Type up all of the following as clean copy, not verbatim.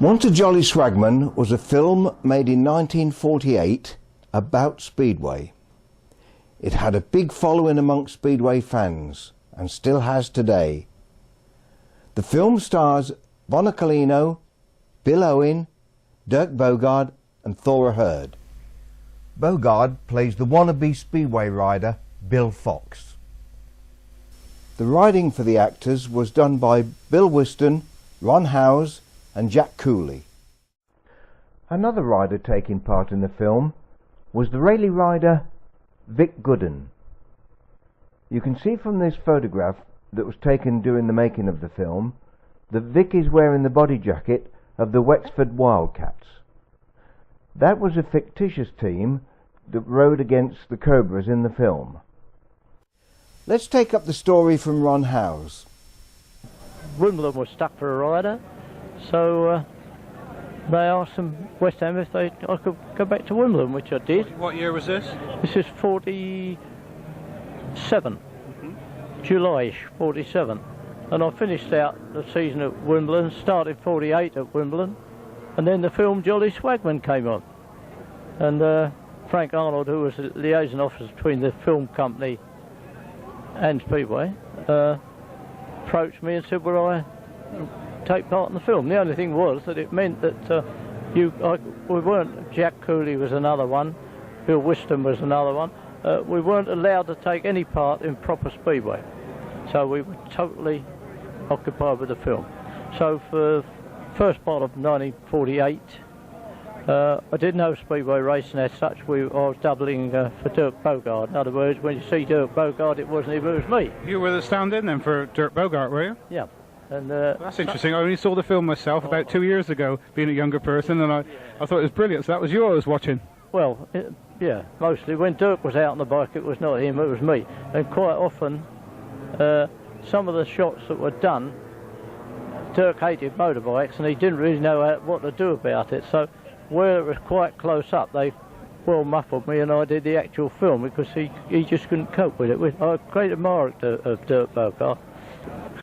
Once a Jolly Swagman was a film made in 1948 about Speedway. It had a big following amongst Speedway fans and still has today. The film stars Von Colino, Bill Owen, Dirk Bogarde and Thora Hird. Bogarde plays the wannabe Speedway rider Bill Fox. The riding for the actors was done by Bill Whiston, Ron Howes and Jack Cooley. Another rider taking part in the film was the rally rider Vic Gooden. You can see from this photograph that was taken during the making of the film that Vic is wearing the body jacket of the Wexford Wildcats. That was a fictitious team that rode against the Cobras in the film. Let's take up the story from Ron Howes. Wimbledon was stuck for a rider, so they asked West Ham if I could go back to Wimbledon, which I did. What year was this? This is 47, July-ish, 47. And I finished out the season at Wimbledon, started 48 at Wimbledon, and then the film Jolly Swagman came on. And Frank Arnold, who was the liaison officer between the film company and Speedway, approached me and said, would I take part in the film? The only thing was that it meant that we weren't, Jack Cooley was another one, Bill Whiston was another one, we weren't allowed to take any part in proper Speedway. So we were totally occupied with the film. So for the first part of 1948, I didn't know Speedway racing as such. I was doubling for Dirk Bogarde. In other words, when you see Dirk Bogarde, it wasn't him, it was me. You were the stand-in then for Dirk Bogarde, were you? Yeah. And that's interesting. I only saw the film myself about 2 years ago, being a younger person, and I thought it was brilliant. So that was you I was watching. Well, yeah, mostly. When Dirk was out on the bike, it was not him, it was me. And quite often, some of the shots that were done, Dirk hated motorbikes, and he didn't really know what to do about it. So where it was quite close up, they well muffled me, and I did the actual film because he just couldn't cope with it. I'm a great admirer of Dirk Bogarde.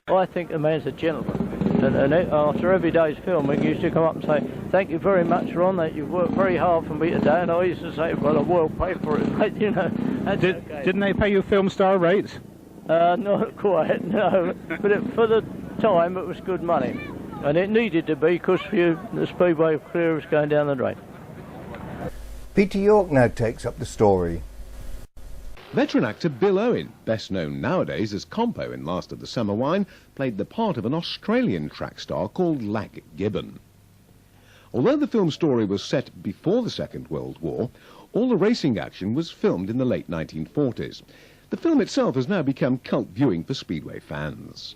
I think the man's a gentleman, and after every day's filming, he used to come up and say, "Thank you very much, Ron, that you've worked very hard for me today," and I used to say, "Well, I will pay for it, mate," you know. Didn't they pay you film star rates? Not quite, no, but for the time it was good money, and it needed to be because the Speedway career was going down the drain. Peter York now takes up the story. Veteran actor Bill Owen, best known nowadays as Compo in Last of the Summer Wine, played the part of an Australian track star called Lag Gibbon. Although the film story was set before the Second World War, all the racing action was filmed in the late 1940s. The film itself has now become cult viewing for Speedway fans.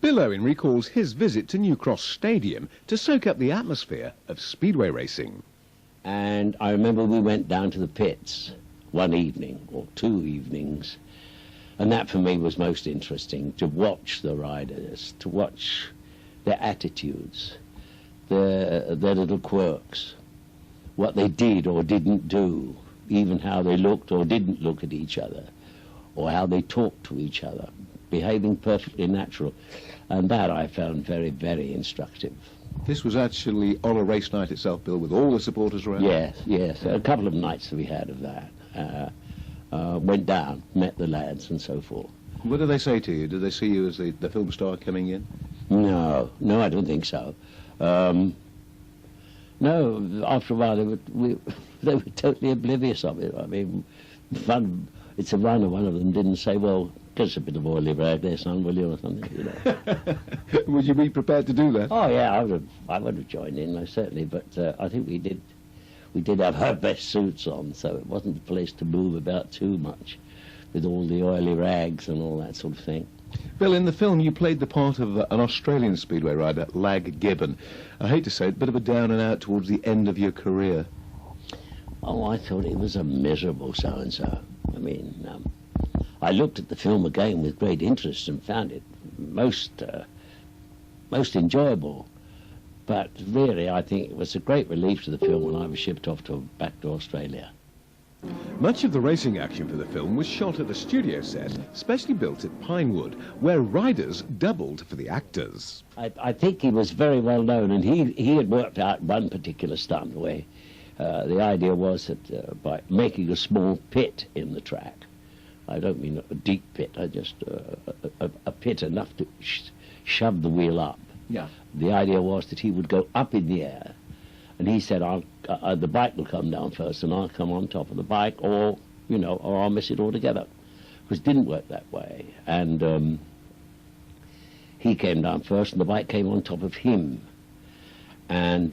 Bill Owen recalls his visit to New Cross Stadium to soak up the atmosphere of Speedway racing. And I remember we went down to the pits one evening, or 2 evenings, and that for me was most interesting, to watch the riders, to watch their attitudes, their little quirks, what they did or didn't do, even how they looked or didn't look at each other, or how they talked to each other, behaving perfectly natural. And that I found very, very instructive. This was actually on a race night itself, Bill, with all the supporters around? Yes, yes. A couple of nights that we had of that. Went down, met the lads and so forth. What did they say to you? Did they see you as the film star coming in? No, I don't think so. No, after a while they were totally oblivious of it. I mean, it's a runner, one of them didn't say, well, give us a bit of oily rag there, son, will you, or something, you know. Would you be prepared to do that? Oh, yeah, I would have joined in, most certainly, but I think we did have our best suits on, so it wasn't the place to move about too much with all the oily rags and all that sort of thing. Bill, in the film you played the part of an Australian Speedway rider, Lag Gibbon. I hate to say it, a bit of a down and out towards the end of your career. Oh, I thought it was a miserable so-and-so. I mean, I looked at the film again with great interest and found it most enjoyable. But really, I think it was a great relief to the film when I was shipped off back to Australia. Much of the racing action for the film was shot at a studio set specially built at Pinewood, where riders doubled for the actors. I think he was very well known, and he had worked out one particular stunt where the idea was that by making a small pit in the track, I don't mean a deep pit, I just a pit enough to shove the wheel up. Yeah. The idea was that he would go up in the air, and he said, the bike will come down first, and I'll come on top of the bike, or, you know, or I'll miss it altogether. Because it didn't work that way. And he came down first, and the bike came on top of him. And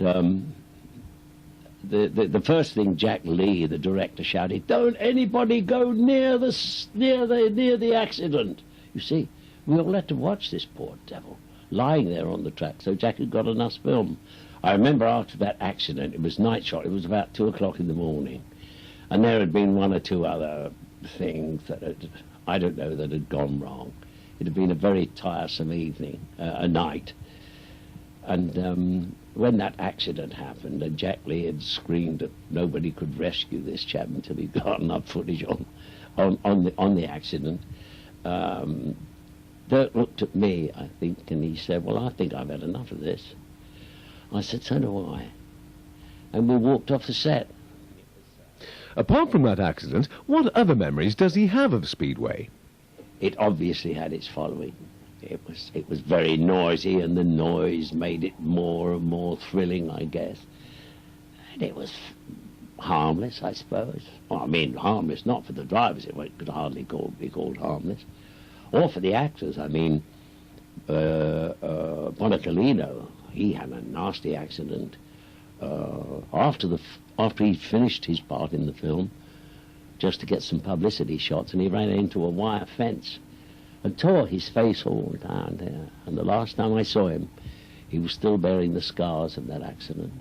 the first thing Jack Lee, the director, shouted, "Don't anybody go near the accident." You see, we all had to watch this poor devil lying there on the track, so Jack had got enough film. I remember after that accident, it was night shot, it was about 2 o'clock in the morning, and there had been one or two other things that I don't know, that had gone wrong. It had been a very tiresome evening, a night. And when that accident happened, and Jack Lee had screamed that nobody could rescue this chap until he'd got enough footage on the accident, Dirk looked at me, I think, and he said, "Well, I think I've had enough of this." I said, "So do I." And we walked off the set. Apart from that accident, what other memories does he have of Speedway? It obviously had its following. It was very noisy, and the noise made it more and more thrilling, I guess. And it was harmless, I suppose. Well, I mean, harmless, not for the drivers. It could hardly be called harmless. Or for the actors. I mean, Bonacolino, he had a nasty accident. After he finished his part in the film, just to get some publicity shots, and he ran into a wire fence and tore his face all down there. And the last time I saw him, he was still bearing the scars of that accident.